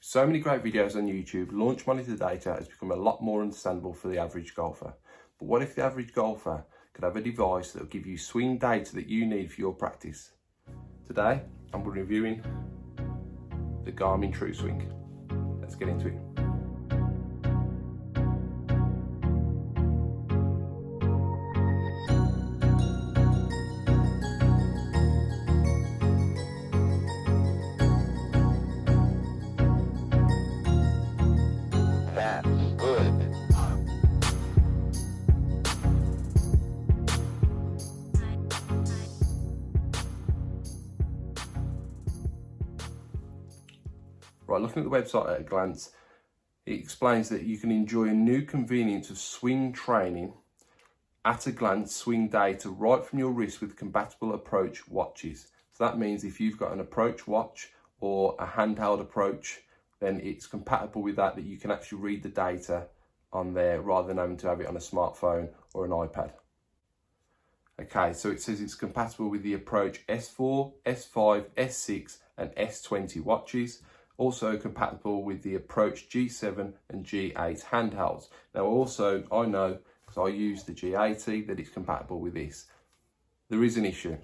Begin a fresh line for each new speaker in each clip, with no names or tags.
So many great videos on YouTube, launch monitor data has become a lot more understandable for the average golfer. But what if the average golfer could have a device that will give you swing data that you need for your practice? Today, I'm reviewing the Garmin Truswing. Let's get into it. Right, looking at the website at a glance, it explains that you can enjoy a new convenience of swing training at a glance, swing data right from your wrist with compatible approach watches. So that means if you've got an approach watch or a handheld approach, then it's compatible with that you can actually read the data on there rather than having to have it on a smartphone or an iPad. Okay, so it says it's compatible with the approach S4, S5, S6 and S20 watches. Also compatible with the approach G7 and G8 handhelds. Now also, I know, because I use the G80, that it's compatible with this. There is an issue.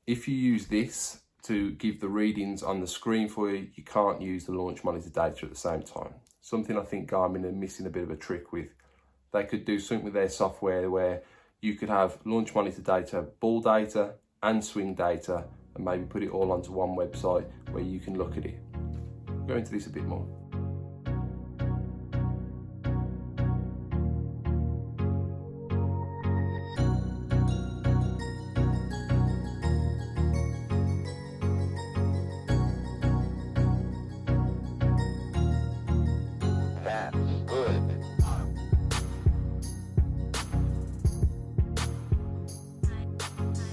If you use this to give the readings on the screen for you, you can't use the launch monitor data at the same time. Something I think Garmin are missing a bit of a trick with. They could do something with their software where you could have launch monitor data, ball data and swing data, and maybe put it all onto one website where you can look at it. I'll go into this a bit more.
That's good.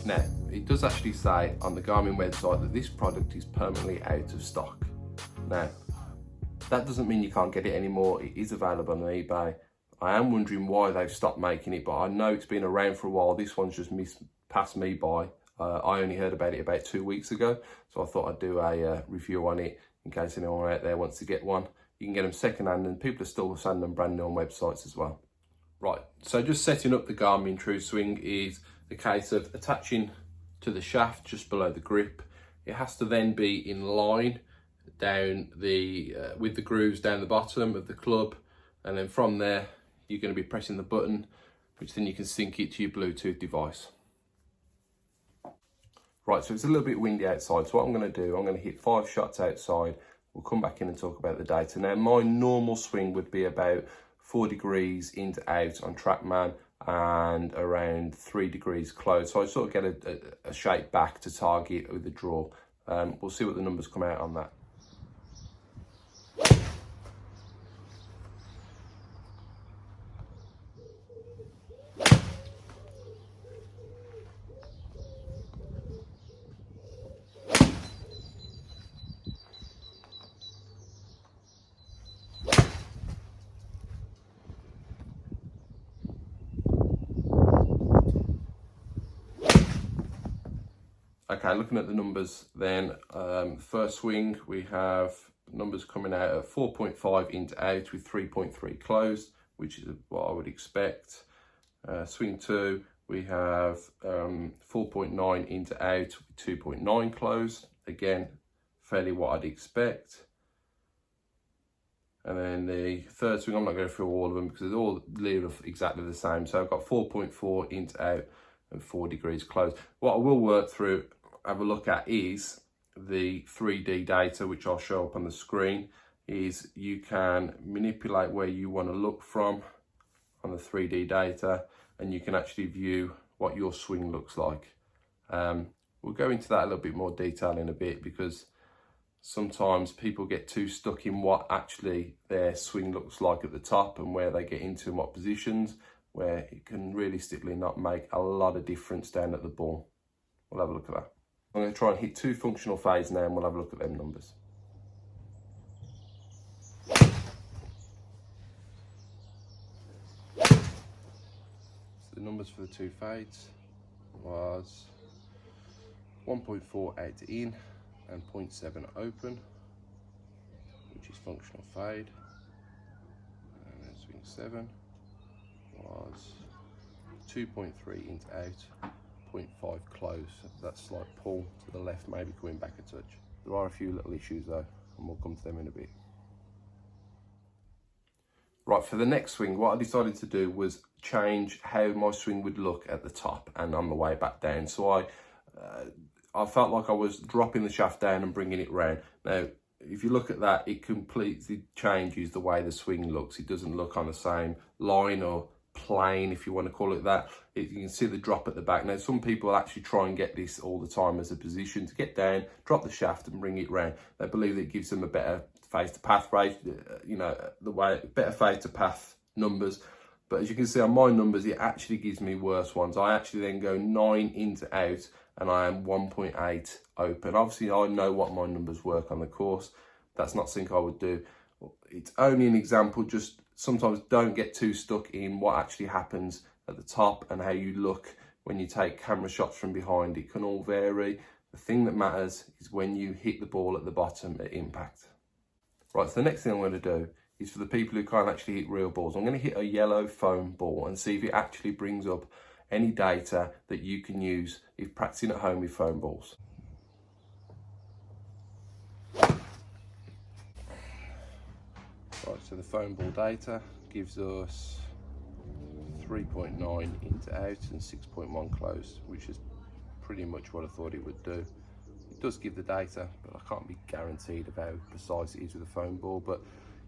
Now, it does actually say on the Garmin website that this product is permanently out of stock. Now, that doesn't mean you can't get it anymore. It is available on eBay. I am wondering why they've stopped making it, but I know it's been around for a while. This one's just passed me by. I only heard about it about 2 weeks ago, so I thought I'd do a review on it in case anyone out there wants to get one. You can get them secondhand, and people are still selling them brand new on websites as well. Right, so just setting up the Garmin Truswing is a case of attaching to the shaft just below the grip. It has to then be in line down the with the grooves down the bottom of the club, and then from there you're going to be pressing the button, which then you can sync it to your Bluetooth device. Right, so it's a little bit windy outside, so what I'm going to do, I'm going to hit 5 shots outside. We'll come back in and talk about the data. Now, my normal swing would be about 4 degrees in to out on TrackMan and around 3 degrees closed. So I sort of get a shape back to target with the draw. We'll see what the numbers come out on that. Okay, looking at the numbers then, first swing, we have numbers coming out at 4.5 in to out with 3.3 closed, which is what I would expect. Swing 2, we have 4.9 in to out with 2.9 closed. Again, fairly what I'd expect. And then the third swing, I'm not going through all of them because they're all live exactly the same. So I've got 4.4 in to out and 4 degrees closed. What I will work through, have a look at, is the 3D data, which I'll show up on the screen. Is you can manipulate where you want to look from on the 3D data, and you can actually view what your swing looks like. We'll go into that a little bit more detail in a bit, because sometimes people get too stuck in what actually their swing looks like at the top and where they get into and what positions, where it can realistically not make a lot of difference down at the ball. We'll have a look at that. I'm going to try and hit 2 functional fades now, and we'll have a look at them numbers. So the numbers for the 2 fades was 1.48 in and 0.7 open. functional fade, and then swing 7 was 2.3 into out, 0.5 close. That slight pull to the left, maybe coming back a touch. There are a few little issues though, and we'll come to them in a bit. Right, for the next swing, what I decided to do was change how my swing would look at the top and on the way back down. So I felt like I was dropping the shaft down and bringing it round. Now, if you look at that, it completely changes the way the swing looks. It doesn't look on the same line or plane, if you want to call it that. You can see the drop at the back. Now, some people actually try and get this all the time as a position to get down, drop the shaft and bring it round. They believe that it gives them a better face to path rate, you know, the way, better face to path numbers. But as you can see on my numbers, it actually gives me worse ones. I actually then go 9 into out and I am 1.8 open. Obviously, I know what my numbers work on the course. That's not something I would do. It's only an example. Just sometimes don't get too stuck in what actually happens at the top and how you look when you take camera shots from behind. It can all vary. The thing that matters is when you hit the ball at the bottom at impact. Right, so the next thing I'm going to do is for the people who can't actually hit real balls, I'm going to hit a yellow foam ball and see if it actually brings up any data that you can use if practicing at home with foam balls. Right, so the foam ball data gives us 3.9 into out and 6.1 close, which is pretty much what I thought it would do. It does give the data, but I can't be guaranteed of how precise it is with a foam ball, but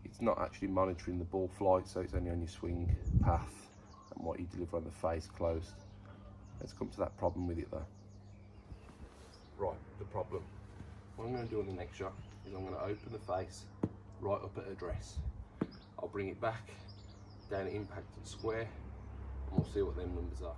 it's not actually monitoring the ball flight, so it's only on your swing path and what you deliver on the face closed. Let's come to that problem with it though. Right, the problem. What I'm going to do on the next shot is I'm going to open the face right up at address. I'll bring it back down at impact and square, and we'll see what them numbers are.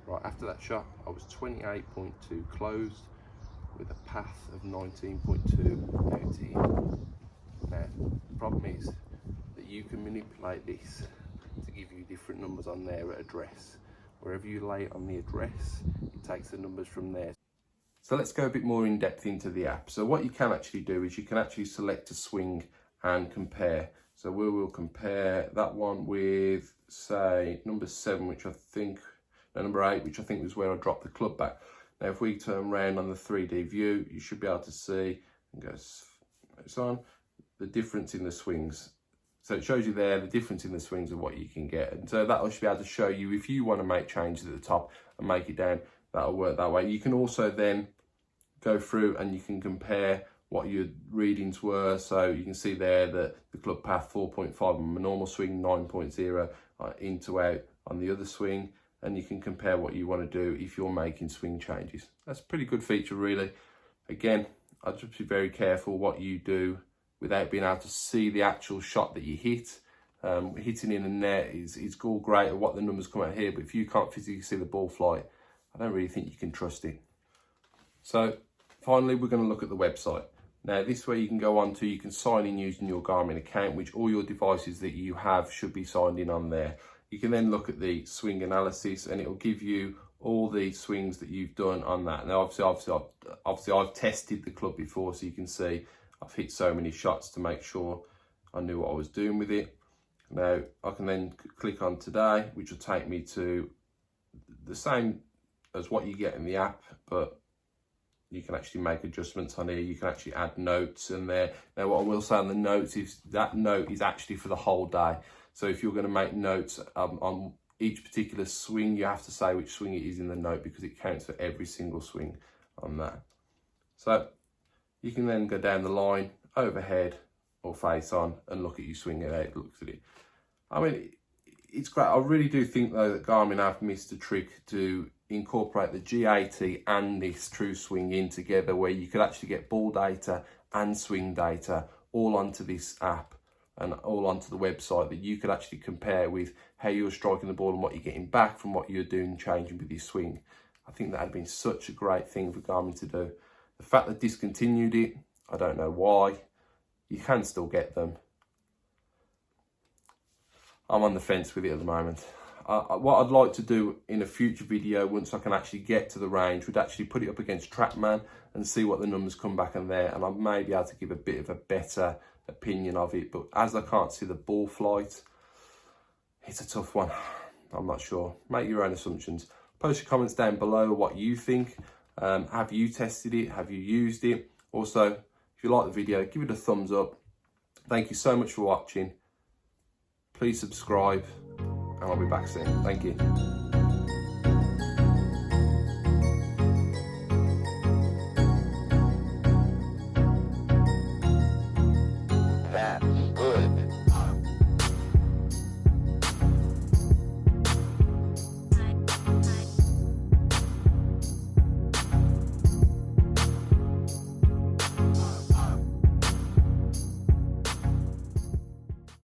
Right, after that shot, I was 28.2 closed with a path of 19.2 out to in. Now, the problem is that you can manipulate this to give you different numbers on there at address. Wherever you lay it on the address, it takes the numbers from there. So let's go a bit more in depth into the app. So what you can actually do is you can actually select a swing and compare. So we will compare that one with, say, number 7, which I think, number 8, which I think was where I dropped the club back. Now, if we turn around on the 3D view, you should be able to see, and go it's on, the difference in the swings. So it shows you there the difference in the swings of what you can get. And so that should be able to show you if you want to make changes at the top and make it down, that'll work that way. You can also then go through and you can compare what your readings were. So you can see there that the club path 4.5 on my normal swing, 9.0 into out on the other swing. And you can compare what you want to do if you're making swing changes. That's a pretty good feature, really. Again, I'll just be very careful what you do without being able to see the actual shot that you hit. Hitting in a net is all great at what the numbers come out here, but if you can't physically see the ball flight, I don't really think you can trust it. So finally, we're going to look at the website. Now, this way you can go on to, you can sign in using your Garmin account, which all your devices that you have should be signed in on there. You can then look at the swing analysis and it will give you all the swings that you've done on that. Now, obviously I've tested the club before, so you can see I've hit so many shots to make sure I knew what I was doing with it. Now, I can then click on today, which will take me to the same as what you get in the app, but you can actually make adjustments on here. You can actually add notes in there. Now, what I will say on the notes is that note is actually for the whole day. So if you're going to make notes on each particular swing, you have to say which swing it is in the note because it counts for every single swing on that. So you can then go down the line, overhead or face on, and look at your swing and how it looks at it. I mean, it's great. I really do think though that Garmin have missed a trick to incorporate the G80 and this Truswing in together, where you could actually get ball data and swing data all onto this app and all onto the website, that you could actually compare with how you're striking the ball and what you're getting back from what you're doing, changing with your swing. I think that had been such a great thing for Garmin to do. The fact that discontinued it, I don't know why. You can still get them. I'm on the fence with it at the moment. What I'd like to do in a future video, once I can actually get to the range, would actually put it up against TrackMan and see what the numbers come back on there, and I may be able to give a bit of a better opinion of it. But as I can't see the ball flight, it's a tough one. I'm not sure. Make your own assumptions. Post your comments down below what you think. Have you tested it? Have you used it? Also, if you like the video, give it a thumbs up. Thank you so much for watching. Please subscribe, and I'll be back soon. Thank you.